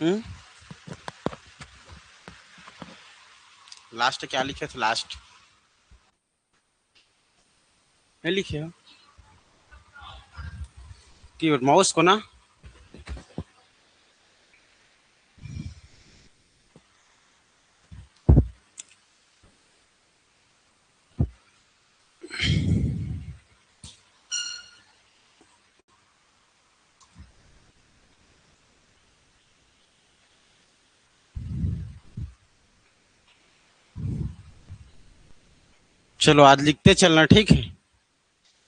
हम्म, last क्या लिखे थे? लास्ट नहीं लिखे हो? कीबोर्ड माउस को ना। चलो आज लिखते चलना, ठीक है।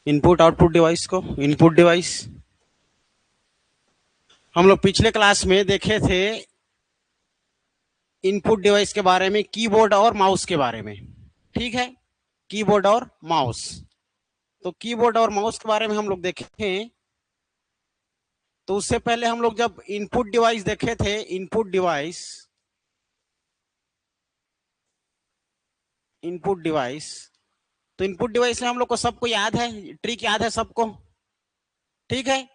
इनपुट आउटपुट डिवाइस को, इनपुट डिवाइस हम लोग पिछले क्लास में देखे थे। इनपुट डिवाइस के बारे में, कीबोर्ड और माउस के बारे में, ठीक है। कीबोर्ड और माउस। तो कीबोर्ड और माउस के बारे में हम लोग देखें। तो उससे पहले हम लोग जब इनपुट डिवाइस देखे थे, इनपुट डिवाइस तो इनपुट डिवाइस में हम लोग को सबको याद है, ट्रिक याद है सबको, ठीक है।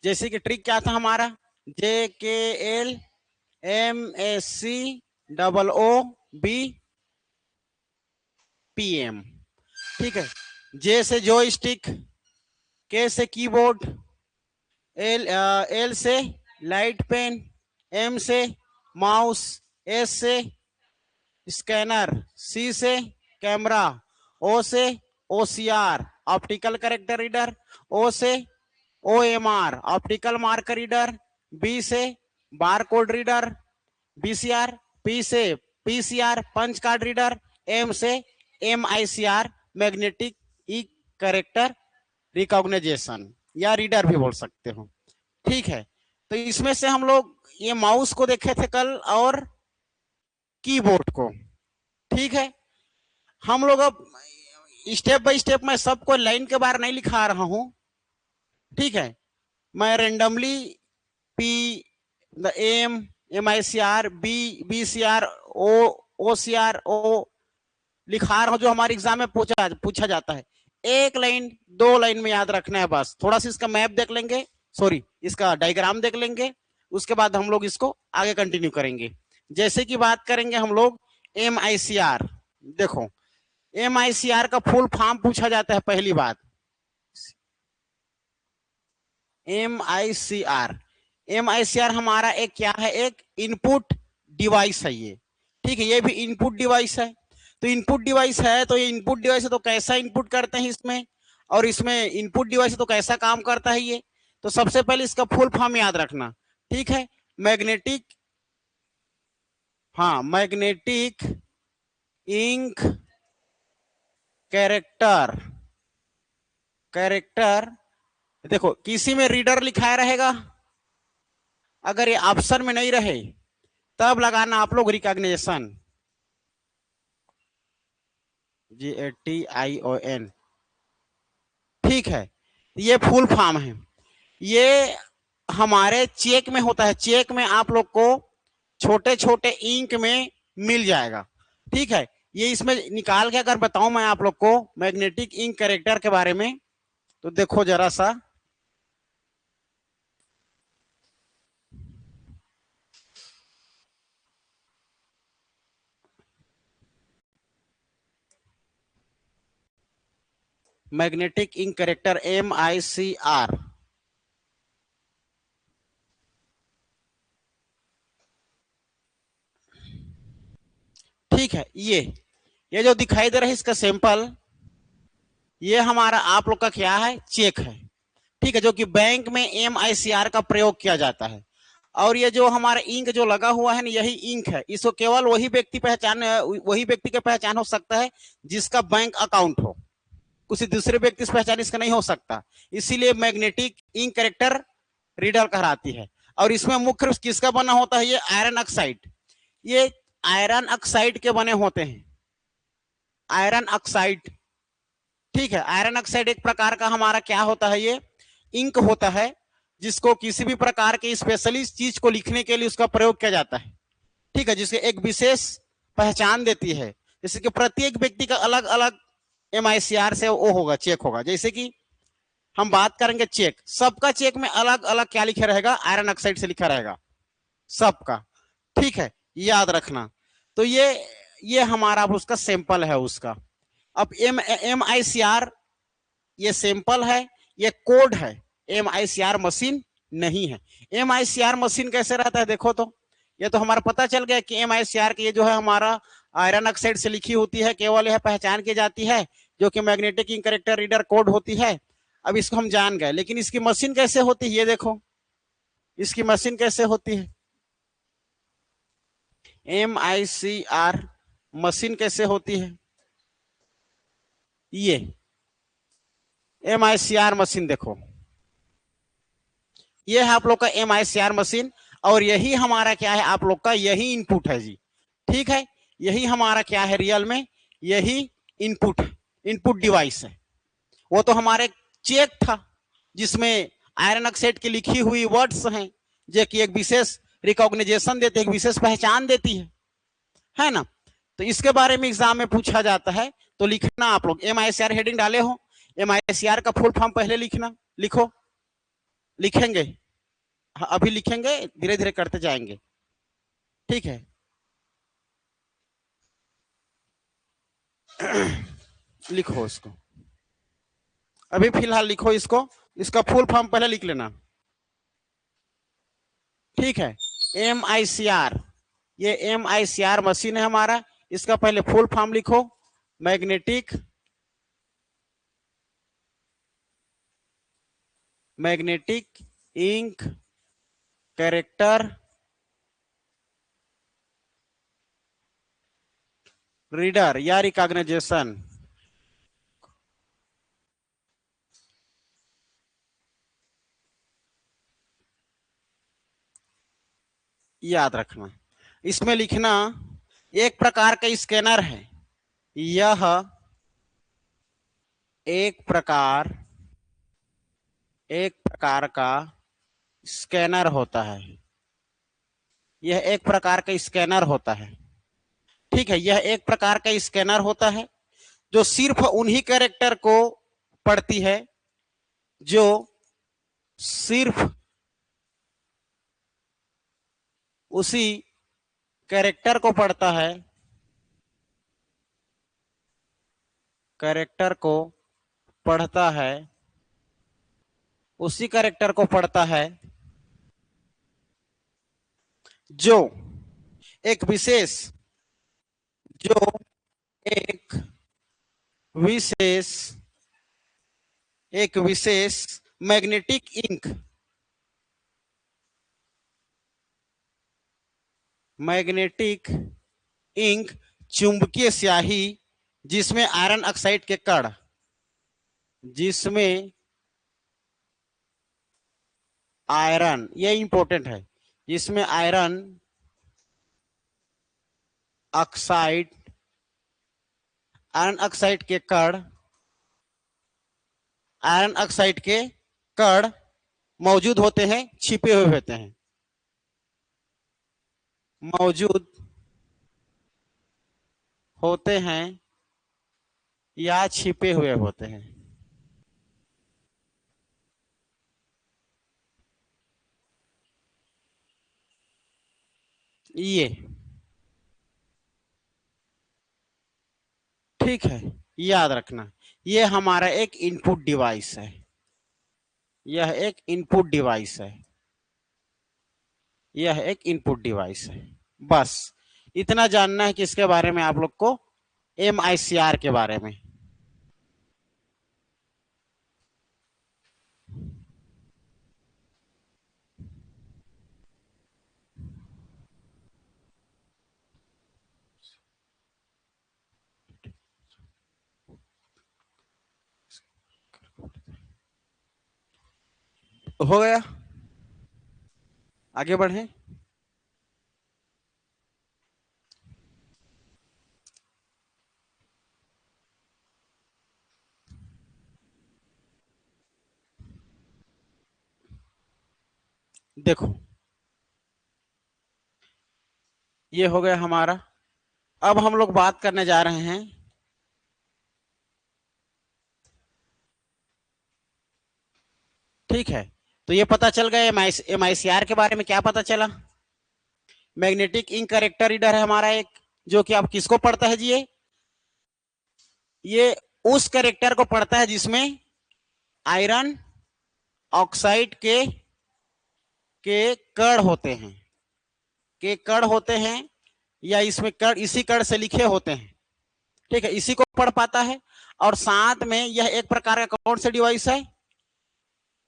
जैसे कि ट्रिक क्या था हमारा, JKLMSC00BPM, ठीक है। जे से जॉयस्टिक, के से कीबोर्ड, एल से लाइट पेन, एम से माउस, एस से स्कैनर, सी से कैमरा, ओ से OCR optical character reader, O से OMR optical marker reader, B से bar code reader BCR, P से PCR punch card reader, M से MICR magnetic ई character recognization, या रीडर भी बोल सकते हो, ठीक है। तो इसमें से हम लोग ये माउस को देखे थे कल और कीबोर्ड को, ठीक है। हम लोग अब स्टेप बाय स्टेप, मैं सबको लाइन के बारे नहीं लिखा रहा हूं, ठीक है। मैं randomly P, the M I C R, B C R, O C R, O लिखा रहा हूं, जो हमारे एग्जाम में पूछा जाता है। एक लाइन दो लाइन में याद रखना है बस। थोड़ा सा इसका मैप देख लेंगे, सॉरी इसका डायग्राम देख लेंगे, उसके बाद हम लोग इसको आगे कंटिन्यू करेंगे। जैसे कि बात करेंगे हम लोग एम आई सी आर। देखो, एम आई सी आर का फुल फॉर्म पूछा जाता है। पहली बात, M I C are, M I C are हमारा एक क्या है, एक इनपुट डिवाइस है ये, ठीक है। ये भी इनपुट डिवाइस है। तो इनपुट डिवाइस है, तो ये इनपुट डिवाइस है, तो कैसा इनपुट करते हैं इसमें, और इसमें इनपुट डिवाइस है तो कैसा काम करता है ये। तो सबसे पहले इसका फुल फॉर्म याद रखना, ठीक है। मैग्नेटिक, हाँ, मैग्नेटिक इंक कैरेक्टर, कैरेक्टर। देखो, किसी में रीडर लिखाया रहेगा, अगर ये ऑप्शन में नहीं रहे तब लगाना आप लोग रिकॉग्निशन, GATION, ठीक है। ये फुल फॉर्म है। ये हमारे चेक में होता है, चेक में आप लोग को छोटे छोटे इंक में मिल जाएगा, ठीक है। ये इसमें निकाल के अगर बताऊं मैं आप लोग को मैग्नेटिक इंक कैरेक्टर के बारे में, तो देखो जरा सा, मैग्नेटिक इंक कैरेक्टर MICR, ठीक है। ये जो दिखाई दे रहा है इसका सैंपल, ये हमारा आप लोग का क्या है, चेक है, ठीक है, जो कि बैंक में MICR का प्रयोग किया जाता है। और ये जो हमारा इंक जो लगा हुआ है ना, यही इंक है। इसको केवल वही व्यक्ति का पहचान हो सकता है जिसका बैंक अकाउंट हो, किसी दूसरे व्यक्ति से पहचान इसका नहीं हो सकता। इसीलिए मैग्नेटिक इंक कैरेक्टर रीडर कहलाती है। और इसमें मुख्य रूप किसका बना होता है, ये आयरन ऑक्साइड, ये आयरन ऑक्साइड के बने होते हैं, आयरन ऑक्साइड, ठीक है। आयरन ऑक्साइड एक प्रकार का हमारा क्या होता है, ये इंक होता है, जिसको किसी भी प्रकार के स्पेशली चीज को लिखने के लिए उसका प्रयोग किया जाता है, ठीक है, जिसके एक विशेष पहचान देती है। जैसे कि प्रत्येक व्यक्ति का अलग अलग MICR से वो होगा, चेक होगा। जैसे कि हम बात करेंगे चेक, सबका चेक में अलग अलग क्या लिखा रहेगा, आयरन ऑक्साइड से लिखा रहेगा, सबका। ठीक है, याद रखना। तो ये हमारा उसका सैंपल है उसका। अब MICR ये सैंपल है, ये कोड है, MICR मशीन नहीं है। MICR मशीन कैसे रहता है देखो तो, ये तो हमारा पता चल गया कि MICR की ये जो है हमारा आयरन ऑक्साइड से लिखी होती है, केवल यह पहचान की जाती है, जो कि magnetic ink character reader code होती है। अब इसको हम जान गए, लेकिन इसकी मशीन कैसे होती है ये देखो, इसकी मशीन कैसे होती है। MICR मशीन कैसे होती है, ये MICR मशीन देखो, ये है आप लोग का MICR मशीन। और यही हमारा क्या है, आप लोग का यही इनपुट है जी। ठीक है, यही हमारा क्या है रियल में, यही इनपुट इनपुट डिवाइस है। वो तो हमारे चेक था जिसमें आयरन ऑक्साइड की लिखी हुई वर्ड्स हैं, जो कि एक विशेष रिकॉग्नाइजेशन देते हैं, एक विशेष पहचान देती है ना। तो इसके बारे में एग्जाम में पूछा जाता है, तो लिखना आप लोग MICR हेडिंग डाले हो, MICR का फुल फॉर्म पहले लिखना, लिखो, लिखेंगे, अभी लिखेंगे, धीरे धीरे करते जाएंगे। ठीक है, लिखो इसको, अभी फिलहाल लिखो इसको, इसका फुल फॉर्म पहले लिख लेना। ठीक है, MICR, ये MICR मशीन है हमारा, इसका पहले फुल फॉर्म लिखो, मैग्नेटिक इंक कैरेक्टर रीडर या रिकॉग्नाइजेशन। याद रखना, इसमें लिखना एक प्रकार का स्कैनर है, यह एक प्रकार का स्कैनर होता है, यह एक प्रकार का स्कैनर होता है। ठीक है, यह एक प्रकार का स्कैनर होता है जो सिर्फ उन्हीं कैरेक्टर को पढ़ती है, जो सिर्फ उसी कैरेक्टर को पढ़ता है, कैरेक्टर को पढ़ता है, उसी कैरेक्टर को पढ़ता है जो एक विशेष जो एक विशेष एक विशेष मैग्नेटिक इंक चुंबकीय स्याही जिसमें आयरन ऑक्साइड के कण, जिसमें आयरन, ये इंपॉर्टेंट है, जिसमें आयरन ऑक्साइड आयरन ऑक्साइड के कण आयरन ऑक्साइड के कण मौजूद होते हैं, छिपे हुए होते हैं, मौजूद होते हैं या छिपे हुए होते हैं। ये ठीक है, याद रखना, ये हमारा एक इनपुट डिवाइस है, यह एक इनपुट डिवाइस है, यह एक इनपुट डिवाइस है। बस इतना जानना है कि इसके बारे में आप लोग को, MICR के बारे में। हो गया, आगे बढ़े। देखो, ये हो गया हमारा। अब हम लोग बात करने जा रहे हैं ठीक है, तो ये पता चल गया MICR के बारे में, क्या पता चला, मैग्नेटिक इंक करेक्टर रीडर है हमारा एक, जो कि आप किसको पढ़ता है जी? ये उस करेक्टर को पढ़ता है जिसमें आयरन ऑक्साइड के कण होते हैं, या इसमें कण इसी कण से लिखे होते हैं, ठीक है, इसी को पढ़ पाता है। और साथ में यह एक प्रकार का कौन सा डिवाइस है?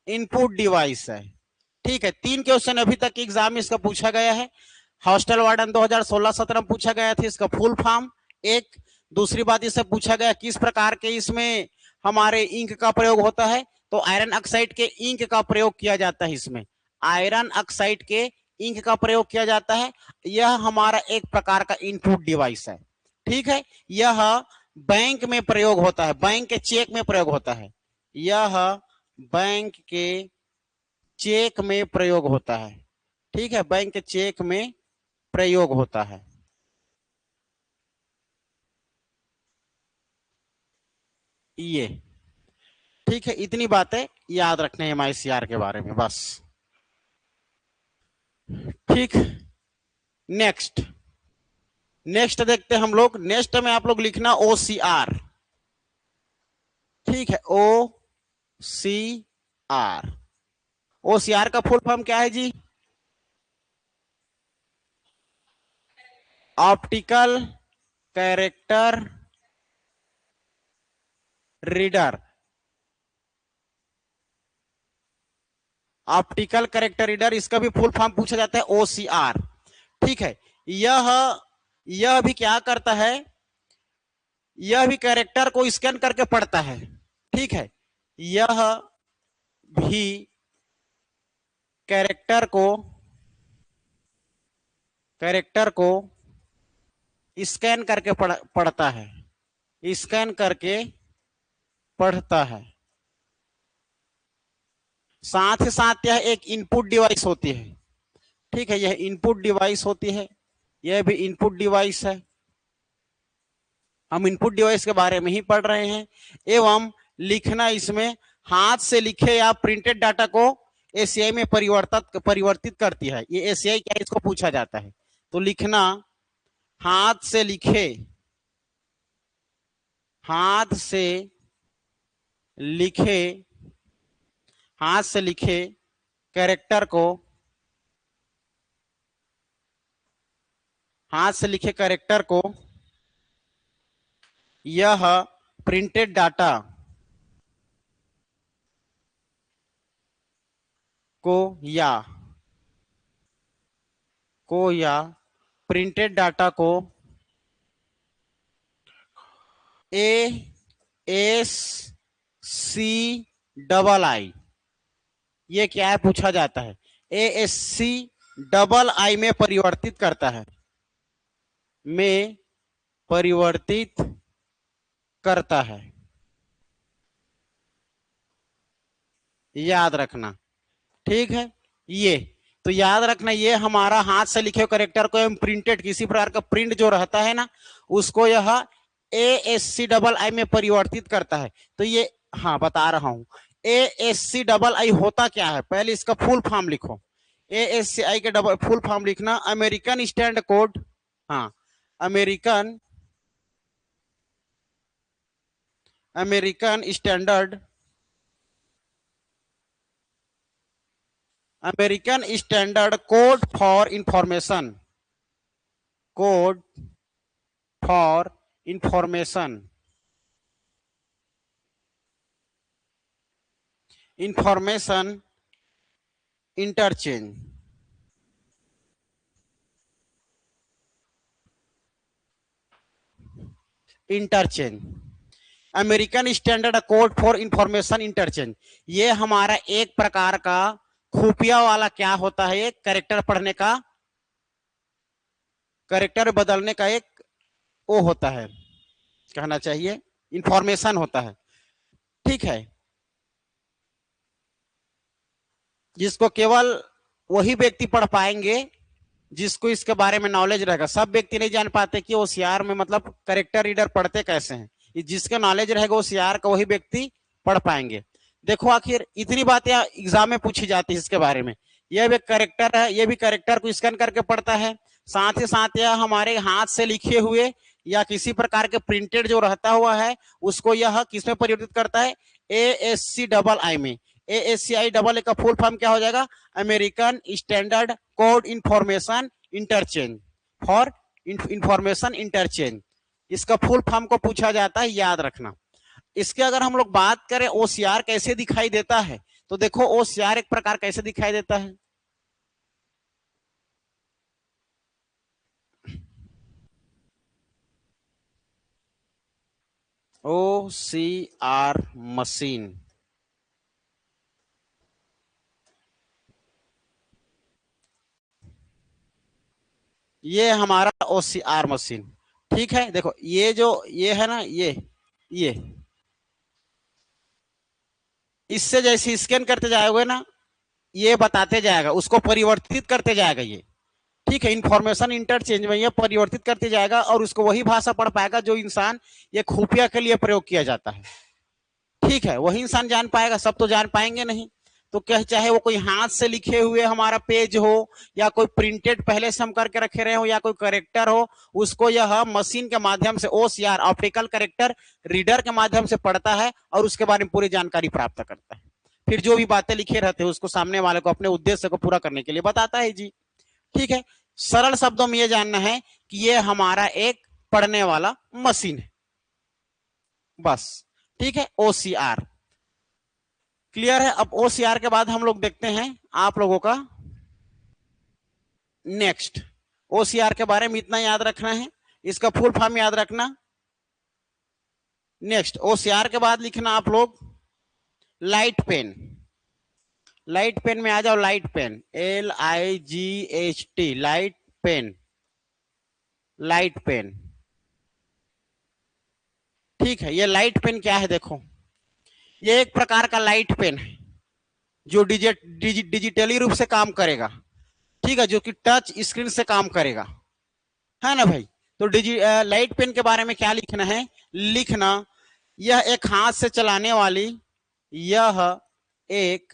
इनपुट डिवाइस है, ठीक है। 3 क्वेश्चन अभी तक एग्जाम में इसका पूछा गया है। हॉस्टल वार्डन 2016-17 में पूछा गया था इसका फुल फॉर्म एक। दूसरी बात इससे पूछा गया किस प्रकार के इसमें हमारे इंक का प्रयोग होता है, तो आयरन ऑक्साइड के इंक का प्रयोग किया जाता है, इसमें आयरन ऑक्साइड के इंक का प्रयोग किया जाता है। यह हमारा एक प्रकार का इनपुट डिवाइस है, ठीक है। यह बैंक में प्रयोग होता है, बैंक के चेक में प्रयोग होता है, यह बैंक के चेक में प्रयोग होता है, ठीक है, बैंक के चेक में प्रयोग होता है। ये ठीक है, इतनी बातें याद रखने हैं MICR के बारे में बस, ठीक। नेक्स्ट देखते हैं हम लोग। नेक्स्ट में आप लोग लिखना OCR, ठीक है, OCR। OCR का फुल फॉर्म क्या है जी? Optical character reader. Optical character reader, इसका भी फुल फॉर्म पूछा जाता है OCR, ठीक है। यह भी क्या करता है? यह भी कैरेक्टर को स्कैन करके पढ़ता है, ठीक है। यह भी कैरेक्टर को स्कैन करके पढ़ता है, स्कैन करके पढ़ता है। साथ ही साथ यह एक इनपुट डिवाइस होती है, ठीक है, यह इनपुट डिवाइस होती है, यह भी इनपुट डिवाइस है। हम इनपुट डिवाइस के बारे में ही पढ़ रहे हैं। एवं लिखना इसमें हाथ से लिखे या प्रिंटेड डाटा को ACI में परिवर्तित करती है। ये ACI क्या है, इसको पूछा जाता है। तो लिखना हाथ से लिखे कैरेक्टर को यह प्रिंटेड डाटा को या प्रिंटेड डाटा को ASCII, ये क्या है पूछा जाता है, ASCII में परिवर्तित करता है, याद रखना, ठीक है। ये तो याद रखना, ये हमारा हाथ से लिखे कैरेक्टर को एवं प्रिंटेड, किसी प्रकार का प्रिंट जो रहता है ना, उसको यह ASCII में परिवर्तित करता है। तो ये हाँ बता रहा हूं, ASCII होता क्या है, पहले इसका फुल फॉर्म लिखो। ASCII के फुल फॉर्म लिखना अमेरिकन स्टैंडर्ड कोड, हाँ American standard code for information, interchange. American standard code for information interchange, ये हमारा एक प्रकार का खुफिया वाला क्या होता है, एक कैरेक्टर पढ़ने का, कैरेक्टर बदलने का एक वो होता है, कहना चाहिए इंफॉर्मेशन होता है, ठीक है, जिसको केवल वही व्यक्ति पढ़ पाएंगे जिसको इसके बारे में नॉलेज रहेगा। सब व्यक्ति नहीं जान पाते कि OCR में मतलब कैरेक्टर रीडर पढ़ते कैसे हैं, जिसका नॉलेज रहेगा OCR का वही व्यक्ति पढ़ पाएंगे। देखो आखिर इतनी बातें एग्जाम में पूछी जाती है इसके बारे में। यह भी कैरेक्टर है, यह भी कैरेक्टर को स्कैन करके पढ़ता है। साथ ही साथ यह हमारे हाथ से लिखे हुए या किसी प्रकार के प्रिंटेड जो रहता हुआ है उसको यह किसमें परिवर्तित करता है, ASCII में। ASCII का फुल फॉर्म क्या हो जाएगा, American standard code information interchange, for information interchange. इसका फुल फॉर्म को पूछा जाता है, याद रखना। इसके अगर हम लोग बात करें OCR कैसे दिखाई देता है, तो देखो OCR एक प्रकार कैसे दिखाई देता है, OCR मशीन। ये हमारा OCR मशीन, ठीक है। देखो ये जो ये है ना, ये इससे जैसे स्कैन करते जाओगे ना, ये बताते जाएगा, उसको परिवर्तित करते जाएगा ये, ठीक है। इंफॉर्मेशन इंटरचेंज में ये परिवर्तित करते जाएगा और उसको वही भाषा पढ़ पाएगा जो इंसान ये खुफिया के लिए प्रयोग किया जाता है, ठीक है। वही इंसान जान पाएगा, सब तो जान पाएंगे नहीं। तो क्या, चाहे वो कोई हाथ से लिखे हुए हमारा पेज हो या कोई प्रिंटेड पहले से हम करके रखे रहे हो या कोई करेक्टर हो, उसको यह मशीन के माध्यम से OCR ऑप्टिकल करेक्टर रीडर के माध्यम से पढ़ता है और उसके बारे में पूरी जानकारी प्राप्त करता है। फिर जो भी बातें लिखे रहते हैं उसको सामने वाले को अपने उद्देश्य को पूरा करने के लिए बताता है जी, ठीक है। सरल शब्दों में यह जानना है कि यह हमारा एक पढ़ने वाला मशीन है, बस, ठीक है। OCR क्लियर है। अब OCR के बाद हम लोग देखते हैं आप लोगों का नेक्स्ट। OCR के बारे में इतना याद रखना है, इसका फुल फॉर्म याद रखना। नेक्स्ट OCR के बाद लिखना आप लोग लाइट पेन। लाइट पेन में आ जाओ, light pen, LIGHT, light pen, light pen, ठीक है। ये लाइट पेन क्या है, देखो ये एक प्रकार का लाइट पेन है जो डिजिटली रूप से काम करेगा, ठीक है, जो कि टच स्क्रीन से काम करेगा, है ना भाई। तो लाइट पेन के बारे में क्या लिखना है, लिखना यह एक हाथ से चलाने वाली, यह एक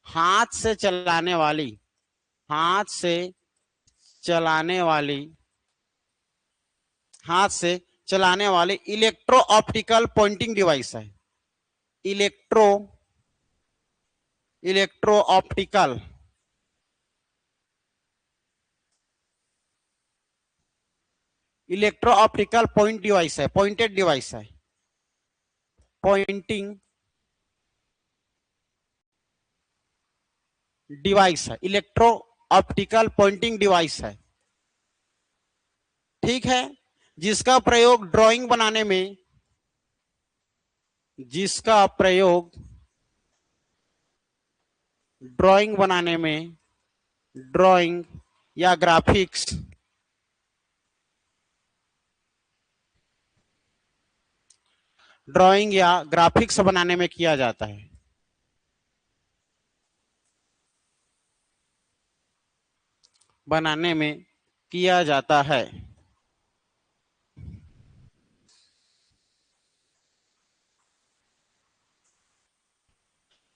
हाथ से चलाने वाली, हाथ से चलाने वाली, हाथ से चलाने वाली इलेक्ट्रो ऑप्टिकल पॉइंटिंग डिवाइस है। Electro electro optical electro optical point device है, पॉइंटेड डिवाइस है, पॉइंटिंग डिवाइस है, इलेक्ट्रो ऑप्टिकल पॉइंटिंग डिवाइस है, ठीक है। जिसका प्रयोग ड्राइंग बनाने में, जिसका प्रयोग ड्राइंग बनाने में, ड्राइंग या ग्राफिक्स, ड्राइंग या ग्राफिक्स बनाने में किया जाता है, बनाने में किया जाता है,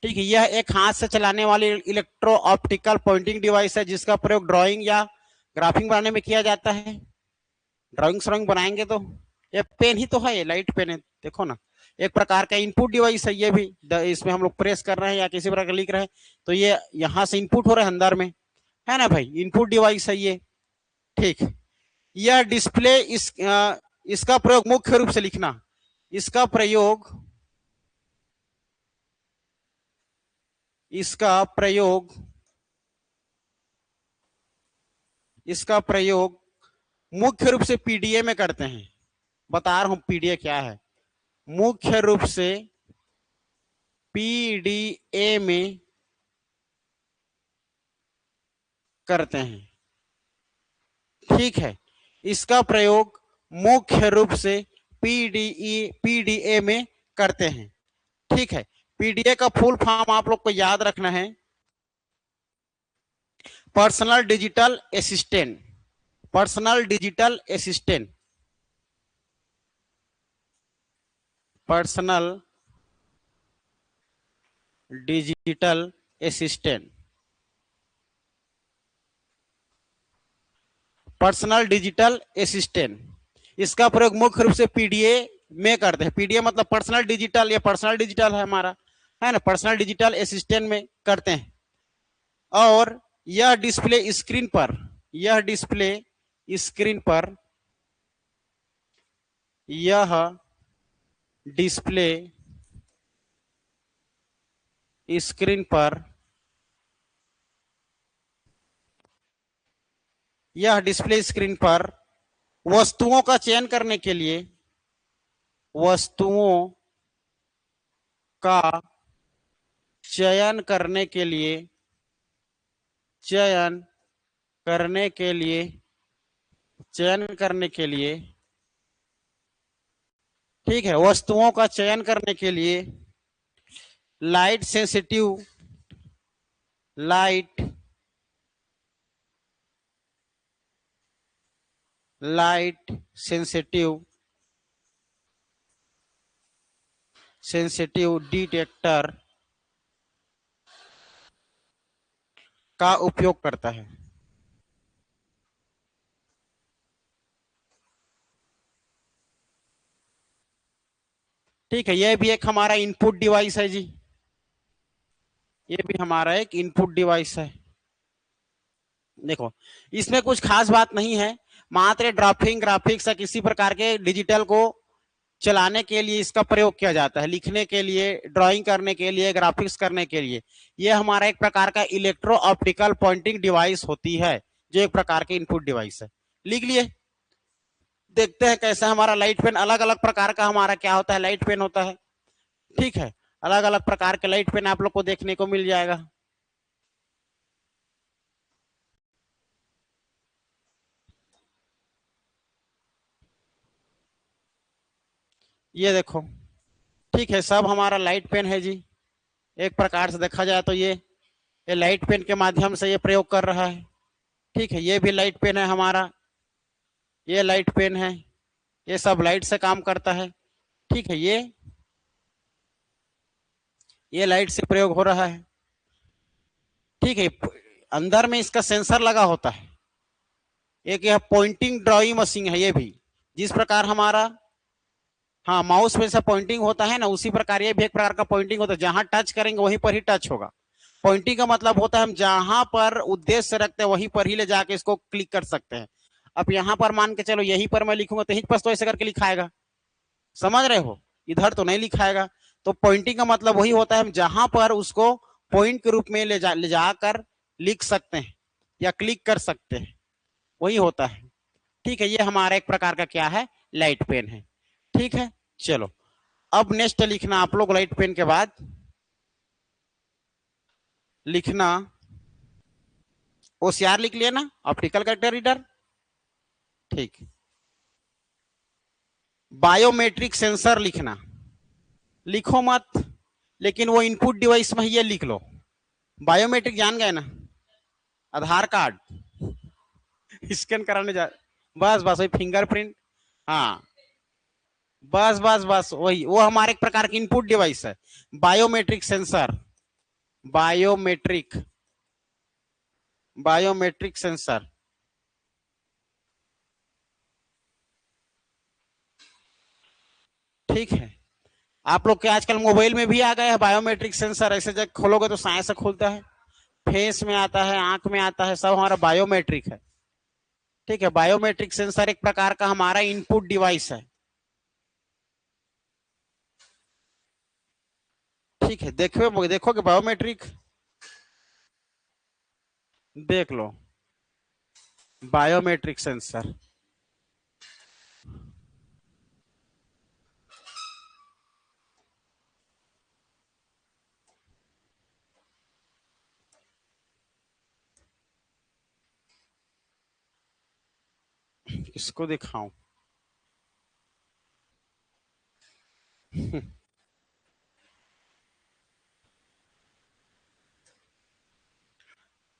ठीक है। यह एक हाथ से चलाने वाली इलेक्ट्रो ऑप्टिकल पॉइंटिंग डिवाइस है जिसका प्रयोग ड्राइंग या ग्राफिक बनाने में किया जाता है। ड्राइंग श्राइंग बनाएंगे तो ये पेन ही तो है, ये लाइट पेन है, देखो ना, एक प्रकार का इनपुट डिवाइस है ये भी। इसमें हम लोग प्रेस कर रहे हैं या किसी प्रकार का लिख रहे हैं तो ये यहां से इनपुट हो रहा है अंदर में, है ना भाई, इनपुट डिवाइस है ये, ठीक। यह डिस्प्ले इसका प्रयोग मुख्य रूप से लिखना, इसका प्रयोग, इसका प्रयोग, इसका प्रयोग मुख्य रूप से पीडीए में करते हैं। बता रहा हूं पीडीए क्या है, मुख्य रूप से पीडीए में करते हैं, ठीक है। इसका प्रयोग मुख्य रूप से पीडीए में करते हैं, ठीक है। पीडीए का फुल फॉर्म आप लोग को याद रखना है, personal digital assistant, personal digital assistant, personal digital assistant, personal digital assistant, इसका प्रयोग मुख्य रूप से पीडीए में करते हैं। पीडीए मतलब पर्सनल डिजिटल, या पर्सनल डिजिटल है हमारा, है ना, पर्सनल डिजिटल असिस्टेंट में करते हैं। और यह डिस्प्ले स्क्रीन पर, यह डिस्प्ले स्क्रीन पर, यह डिस्प्ले स्क्रीन पर, यह डिस्प्ले स्क्रीन पर वस्तुओं का चयन करने के लिए, वस्तुओं का चयन करने के लिए, चयन करने के लिए, चयन करने के लिए, ठीक है, वस्तुओं का चयन करने के लिए light sensitive, light sensitive, sensitive detector का उपयोग करता है। ठीक है, यह भी एक हमारा इनपुट डिवाइस है जी, ये भी हमारा एक इनपुट डिवाइस है। देखो, इसमें कुछ खास बात नहीं है, मात्र ड्राफ्टिंग, ग्राफिक्स या किसी प्रकार के डिजिटल को चलाने के लिए इसका प्रयोग किया जाता है, लिखने के लिए, ड्राइंग करने के लिए, ग्राफिक्स करने के लिए। यह हमारा एक प्रकार का इलेक्ट्रो ऑप्टिकल पॉइंटिंग डिवाइस होती है, जो एक प्रकार के इनपुट डिवाइस है। लिख लिए। देखते हैं कैसे हमारा लाइट पेन, अलग अलग प्रकार का हमारा क्या होता है, लाइट पेन होता है। ठीक है, अलग अलग प्रकार के लाइट पेन आप लोग को देखने को मिल जाएगा। ये देखो, ठीक है, सब हमारा लाइट पेन है जी। एक प्रकार से देखा जाए तो ये लाइट पेन के माध्यम से ये प्रयोग कर रहा है। ठीक है, ये भी लाइट पेन है हमारा, ये लाइट पेन है, ये सब लाइट से काम करता है। ठीक है, ये लाइट से प्रयोग हो रहा है। ठीक है, अंदर में इसका सेंसर लगा होता है। एक यह पॉइंटिंग ड्रॉइंग मशीन है, ये भी जिस प्रकार हमारा, हाँ, माउस में से पॉइंटिंग होता है ना, उसी प्रकार ये भी एक प्रकार का पॉइंटिंग होता है। जहां टच करेंगे वहीं पर ही टच होगा। पॉइंटिंग का मतलब होता है हम जहां पर उद्देश्य रखते हैं वहीं पर ही ले जाके इसको क्लिक कर सकते हैं। अब यहाँ पर मान के चलो, यहीं पर मैं लिखूंगा तो यहीं पर तो ऐसे करके लिखाएगा, समझ रहे हो, इधर तो नहीं लिखाएगा। तो पॉइंटिंग का मतलब वही होता है हम जहां पर उसको पॉइंट के रूप में ले जाकर लिख सकते हैं या क्लिक कर सकते हैं, वही होता है। ठीक है, ये हमारा एक प्रकार का क्या है, लाइट पेन है। ठीक है, चलो अब नेक्स्ट लिखना आप लोग, लाइट पेन के बाद लिखना ओसीआर, लिख लिया ना, ऑप्टिकल कैरेक्टर रीडर। ठीक, बायोमेट्रिक सेंसर लिखना, लिखो मत, लेकिन वो इनपुट डिवाइस में ये लिख लो। बायोमेट्रिक जान गए ना, आधार कार्ड स्कैन कराने जा, बस बस वही फिंगरप्रिंट, हाँ, बस बस बस वही, वो हमारे एक प्रकार की इनपुट डिवाइस है। Biometric sensor, biometric, biometric sensor. ठीक है, आप लोग के आजकल मोबाइल में भी आ गए हैं बायोमेट्रिक सेंसर, ऐसे जब खोलोगे तो साए से खुलता है, फेस में आता है, आंख में आता है, सब हमारा बायोमेट्रिक है। ठीक है, बायोमेट्रिक सेंसर एक प्रकार का हमारा इनपुट डिवाइस है। ठीक है, देखोगे बायोमेट्रिक, देख लो बायोमेट्रिक सेंसर। किसको दिखाऊं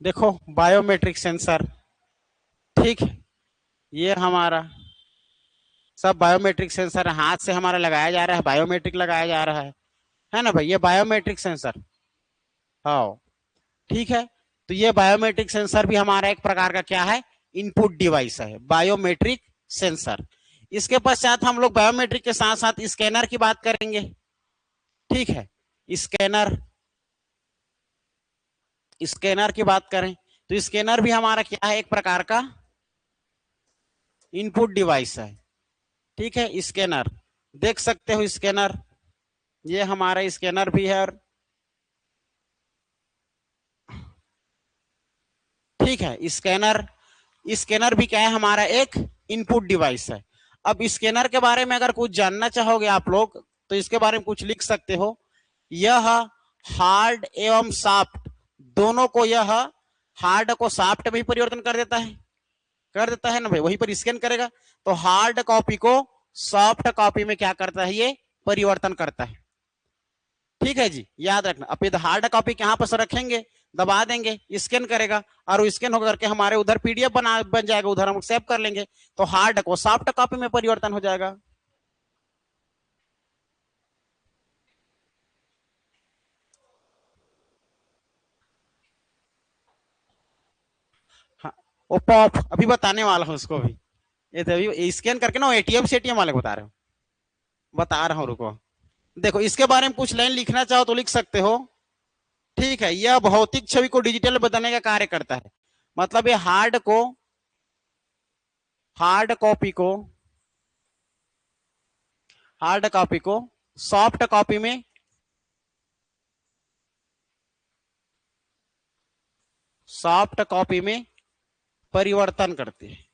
देखो बायोमेट्रिक सेंसर, ठीक है, ये हमारा सब बायोमेट्रिक सेंसर हाथ से हमारा लगाया जा रहा है, बायोमेट्रिक लगाया जा रहा है ना भाई, ये बायोमेट्रिक सेंसर। हाँ, ठीक है, तो ये बायोमेट्रिक सेंसर भी हमारा एक प्रकार का क्या है, इनपुट डिवाइस है, बायोमेट्रिक सेंसर। इसके पश्चात हम लोग बायोमेट्रिक के साथ साथ स्कैनर की बात करेंगे। ठीक है, स्कैनर, स्कैनर की बात करें तो स्कैनर भी हमारा क्या है, एक प्रकार का इनपुट डिवाइस है। ठीक है, स्कैनर देख सकते हो, स्कैनर ये हमारा स्कैनर भी है। और ठीक है, स्कैनर, स्कैनर भी क्या है, हमारा एक इनपुट डिवाइस है। अब स्कैनर के बारे में अगर कुछ जानना चाहोगे आप लोग तो इसके बारे में कुछ लिख सकते हो। यह हार्ड एवं सॉफ्ट दोनों को, यह हार्ड को सॉफ्ट में परिवर्तन कर देता है, कर देता है ना भाई, वहीं पर स्कैन करेगा तो हार्ड कॉपी को सॉफ्ट कॉपी में क्या करता है, ये परिवर्तन करता है। ठीक है जी, याद रखना। अब ये हार्ड कॉपी कहां पर रखेंगे, दबा देंगे, स्कैन करेगा और स्कैन होकर के हमारे उधर पीडीएफ बन जाएगा, उधर हम सेव कर लेंगे तो हार्ड को सॉफ्ट कॉपी में परिवर्तन हो जाएगा। हाँ, वो पॉप अभी बताने वाला हूं उसको भी। ये तो अभी स्कैन करके ना एटीएम से एटीएम वाले बता रहे हो, बता रहा हूँ, रुको। देखो इसके बारे में कुछ लाइन लिखना चाहो तो लिख सकते हो। ठीक है, यह भौतिक छवि को डिजिटल बदलने का कार्य करता है। मतलब ये हार्ड को, हार्ड कॉपी को, हार्ड कॉपी को सॉफ्ट कॉपी में, सॉफ्ट कॉपी में परिवर्तन करती है।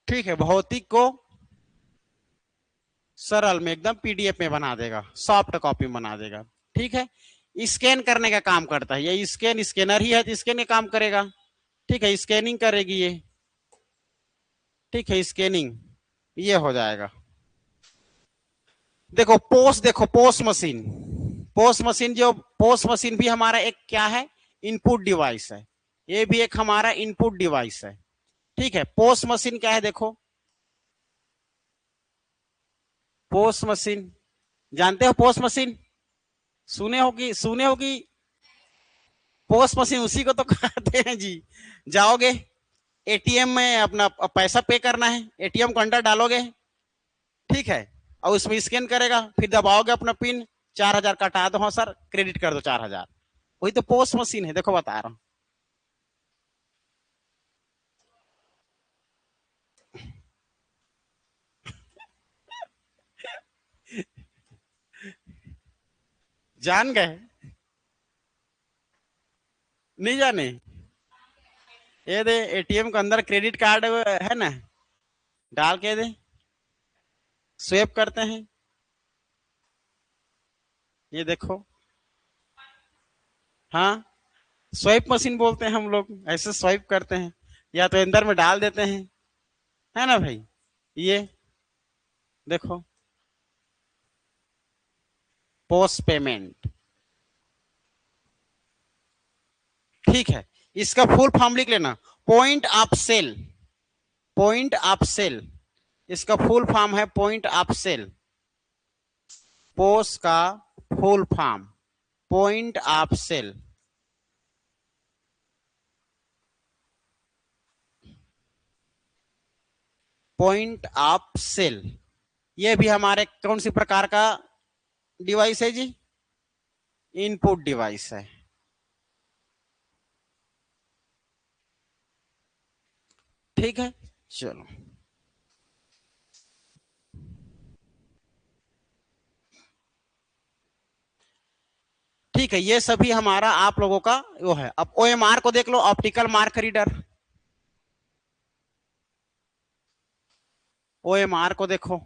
ठीक है, भौतिक को सरल में एकदम पीडीएफ में बना देगा, सॉफ्ट कॉपी में बना देगा। ठीक है, स्कैन करने का काम करता है, ये स्कैन, स्कैनर ही है तो स्कैन का काम करेगा। ठीक है, स्कैनिंग करेगी ये। ठीक है, स्कैनिंग ये हो जाएगा। देखो पोस्ट, देखो पोस्ट मशीन, पोस्ट मशीन, जो पोस्ट मशीन भी हमारा एक क्या है, इनपुट डिवाइस है। ये भी एक हमारा इनपुट डिवाइस है। ठीक है, पोस्ट मशीन क्या है, देखो पोस्ट मशीन, जानते हो पोस्ट मशीन, सुने होगी। पोस्ट मशीन उसी को तो कहते हैं जी। जाओगे एटीएम में, अपना पैसा पे करना है, एटीएम को अंदर डालोगे, ठीक है, और उसमें स्कैन करेगा, फिर दबाओगे अपना पिन, 4,000 कटा दो, हाँ सर क्रेडिट कर दो 4,000। वही तो पोस्ट मशीन है, देखो बता रहा हूं। जान गए, नहीं जाने, ये दे एटीएम के अंदर क्रेडिट कार्ड है ना, डाल के दे, स्वेप करते हैं, ये देखो। हाँ, स्वाइप मशीन बोलते हैं हम लोग, ऐसे स्वाइप करते हैं, या तो अंदर में डाल देते हैं, है ना भाई। ये देखो, पोस्ट पेमेंट। ठीक है, इसका फुल फॉर्म लिख लेना, point of sale, point of sale, इसका फुल फॉर्म है पॉइंट ऑफ सेल। पोस्ट का full form point of sale. Point of sale, ये भी हमारे कौन सी प्रकार का डिवाइस है जी, इनपुट डिवाइस है। ठीक है, चलो। ठीक है, ये सभी हमारा आप लोगों का वो है। अब ओएमआर को देख लो, ऑप्टिकल मार्क रीडर, ओएमआर को देखो,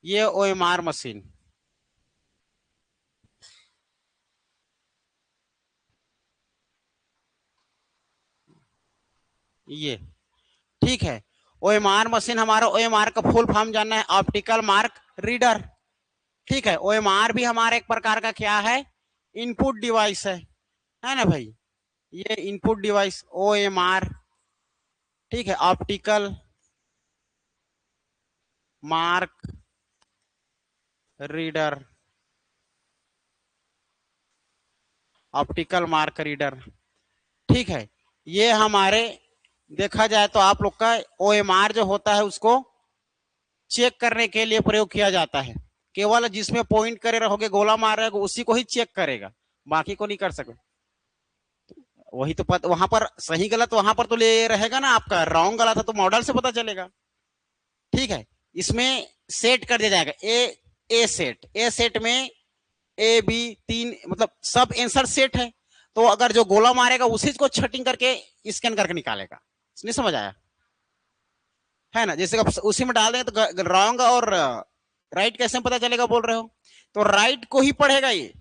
ये ओएमआर मशीन, ये ठीक है। ओएमआर मशीन हमारा, ओएमआर का फुल फॉर्म जानना है, ऑप्टिकल मार्क रीडर। ठीक है, ओएमआर भी हमारा एक प्रकार का क्या है, इनपुट डिवाइस है ना भाई, ये इनपुट डिवाइस ओएमआर। ठीक है, optical mark reader, optical mark reader. ठीक है, ये हमारे देखा जाए तो आप लोग का ओएमआर जो होता है उसको चेक करने के लिए प्रयोग किया जाता है। केवल जिसमें पॉइंट करे रहोगे, गोला मार रहे हो, उसी को ही चेक करेगा, बाकी को नहीं कर सके। वही तो वहां पर सही गलत वहां पर तो ले रहेगा ना, आपका रॉन्ग गलत है तो मॉडल से पता चलेगा। ठीक है, इसमें सेट कर दिया जाएगा ए सेट में ए बी तीन मतलब सब आंसर सेट है, तो अगर जो गोला मारेगा उसी को छटिंग करके स्कैन करके निकालेगा। नहीं समझ आया है ना, जैसे उसी में डाल देंगे तो रॉन्ग और राइट कैसे पता चलेगा बोल रहे हो, तो राइट को ही पढ़ेगा ये।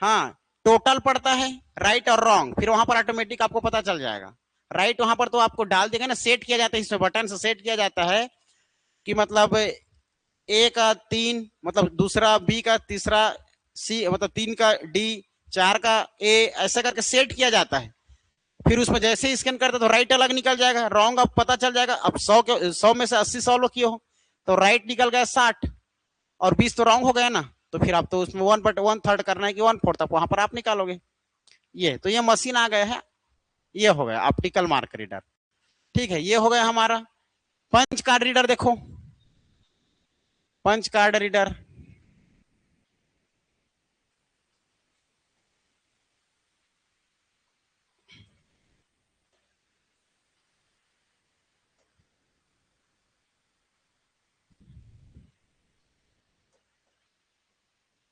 हाँ, टोटल पढ़ता है राइट और रॉन्ग, फिर वहां पर ऑटोमेटिक आपको पता चल जाएगा। राइट वहां पर तो आपको डाल देगा ना, सेट किया जाता है, इसमें बटन से सेट किया जाता है कि मतलब ए का 3 मतलब दूसरा बी का तीसरा सी मतलब 3 का डी 4 का ए, ऐसा करके सेट किया जाता है। फिर उसमें जैसे ही स्कैन करते तो राइट अलग निकल जाएगा, रॉन्ग अब पता चल जाएगा। अब 100 में से 80 सॉल्व किए हो तो राइट निकल गया 60 और 20 तो रॉन्ग हो गया ना, तो फिर आप तो उसमें 1/3 करना है कि 1/4 वहां पर आप निकालोगे। ये तो ये मशीन आ गया है, ये हो गया ऑप्टिकल मार्क रीडर। ठीक है, ये हो गया हमारा पंच कार्ड रीडर। देखो punch card reader,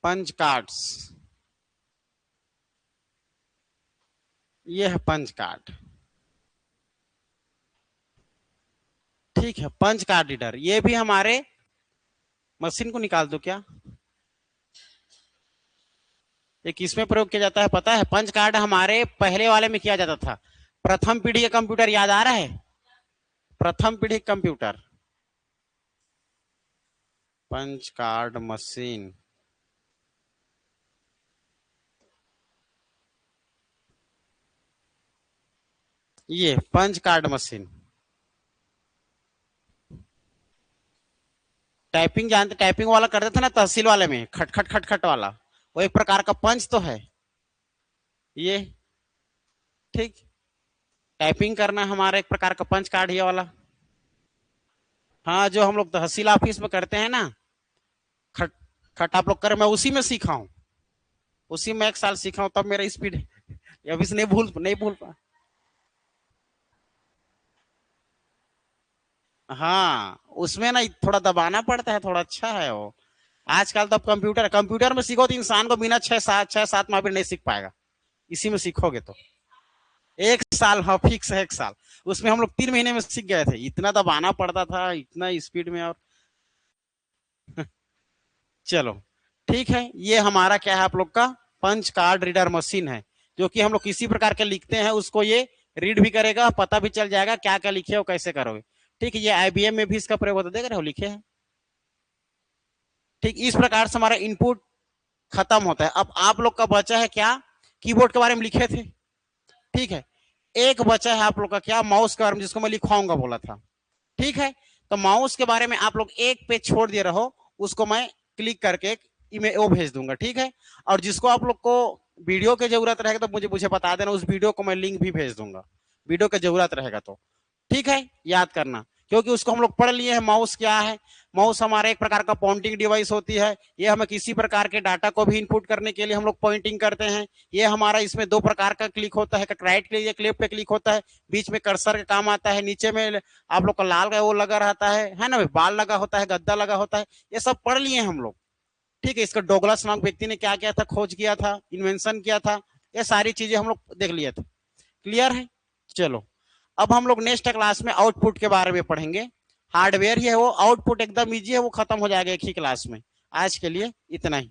punch cards, ये है पंच कार्ड। ठीक है, पंच कार्ड रीडर ये भी हमारे मशीन को निकाल दो क्या, ये किसमें प्रयोग किया जाता है पता है? पंच कार्ड हमारे पहले वाले में किया जाता था, प्रथम पीढ़ी का कंप्यूटर याद आ रहा है, प्रथम पीढ़ी कंप्यूटर, पंच कार्ड मशीन। ये पंच कार्ड मशीन, टाइपिंग जानते, टाइपिंग वाला करते थे ना तहसील वाले में, खटखट खटखट वाला, वो एक प्रकार का पंच तो है ये। ठीक, टाइपिंग करना हमारा एक प्रकार का पंच कार्ड ये वाला। हाँ, जो हम लोग तहसील ऑफिस में करते हैं ना, खट खट आप लोग कर, मैं उसी में सीखा हूँ, उसी में 1 साल सीखा हूँ, तब मेरा स्पीड अभी से नहीं भूल पा। हाँ, उसमें ना थोड़ा दबाना पड़ता है, थोड़ा अच्छा है वो। आजकल तो कंप्यूटर कंप्यूटर में सीखो तो इंसान को बिना 6-7 माह भी नहीं सीख पाएगा, इसी में सीखोगे तो 1 साल, हाँ फिक्स है 1 साल। उसमें हम लोग 3 महीने में सीख गए थे, इतना दबाना पड़ता था इतना स्पीड में। और चलो ठीक है, ये हमारा क्या है आप लोग का पंच कार्ड रीडर मशीन है, जो कि हम लोग किसी प्रकार के लिखते हैं उसको ये रीड भी करेगा, पता भी चल जाएगा क्या क्या लिखे हो कैसे करोगे। ठीक है, ये आईबीएम में भी इसका प्रयोग होता है, देख रहे हो लिखे हैं। ठीक, इस प्रकार से हमारा इनपुट खत्म होता है। अब आप लोग का बचा है क्या, कीबोर्ड के बारे में लिखे थे, ठीक है, एक बचा है आप लोग का क्या, माउस के बारे में, जिसको मैं लिखवाऊंगा बोला था। ठीक है, तो माउस के बारे में आप लोग एक पेज छोड़ दिए रहो, उसको मैं क्लिक करके वो भेज दूंगा। ठीक है, और जिसको आप लोग को वीडियो की जरूरत रहेगा तो मुझे मुझे बता देना, उस वीडियो को मैं लिंक भी भेज दूंगा, वीडियो की जरूरत रहेगा तो। ठीक है, याद करना, क्योंकि उसको हम लोग पढ़ लिए हैं माउस क्या है। माउस हमारा एक प्रकार का पॉइंटिंग डिवाइस होती है, ये हमें किसी प्रकार के डाटा को भी इनपुट करने के लिए हम लोग पॉइंटिंग करते हैं। ये हमारा इसमें 2 प्रकार का क्लिक होता है, राइट क्लिक एक लेफ्ट पे क्लिक होता है, बीच में कर्सर का काम आता है, नीचे में आप लोग का लाल का वो लगा रहता है ना, बाल लगा होता है, गद्दा लगा होता है, ये सब पढ़ लिए हम लोग। ठीक है, इसका डोगलास नामक व्यक्ति ने क्या किया था, खोज किया था, इन्वेंशन किया था, ये सारी चीजें हम लोग देख लिए थे। क्लियर है? चलो, अब हम लोग नेक्स्ट क्लास में आउटपुट के बारे में पढ़ेंगे। हार्डवेयर ही है वो, आउटपुट एकदम इजी है, वो खत्म हो जाएगा एक ही क्लास में। आज के लिए इतना ही।